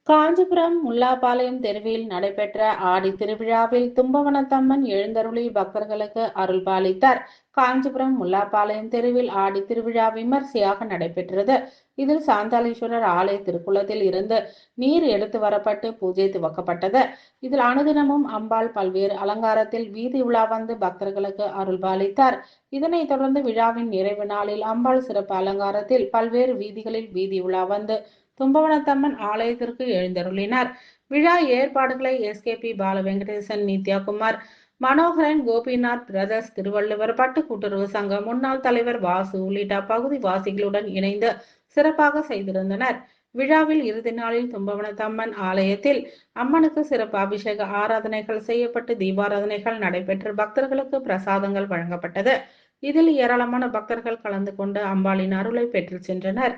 காஞ்சிபுரம் முல்லாபாளையம் தெருவில் நடைபெற்ற ஆடி திருவிழாவில் தும்பவனத்தம்மன் எழுந்தருளி பக்தர்களுக்கு அருள்பாலித்தார். காஞ்சிபுரம் முல்லாபாளையம் தெருவில் ஆடி திருவிழா விமர்சையாக நடைபெற்றது. இதில் சாந்தாலீஸ்வரர் ஆலய திருக்குளத்தில் இருந்து நீர் எடுத்து வரப்பட்டு பூஜை துவக்கப்பட்டது. இதில் அனுதினமும் அம்பாள் பல்வேறு அலங்காரத்தில் வீதி உலா வந்து பக்தர்களுக்கு அருள்பாலித்தார். இதனைத் தொடர்ந்து விழாவின் நிறைவு நாளில் அம்பாள் சிறப்பு அலங்காரத்தில் பல்வேறு வீதிகளில் வீதி உலா வந்து தும்பவனத்தம்மன் ஆலயத்திற்கு எழுந்தருளினார். விழா ஏற்பாடுகளை எஸ்கேபி பால வெங்கடேசன், நித்யாகுமார், மனோகரன், கோபிநாத் பிரதர்ஸ், திருவள்ளுவர் பட்டு கூட்டுறவு சங்க முன்னாள் தலைவர் வாசு உள்ளிட்ட பகுதி வாசிகளுடன் இணைந்து சிறப்பாக செய்திருந்தனர். விழாவில் இறுதி நாளில் தும்பவனத்தம்மன் ஆலயத்தில் அம்மனுக்கு சிறப்பு அபிஷேக ஆராதனைகள் செய்யப்பட்டு தீபாராதனைகள் நடைபெற்று பக்தர்களுக்கு பிரசாதங்கள் வழங்கப்பட்டது. இதில் ஏராளமான பக்தர்கள் கலந்து கொண்டு அம்பாளின் அருளை பெற்று சென்றனர்.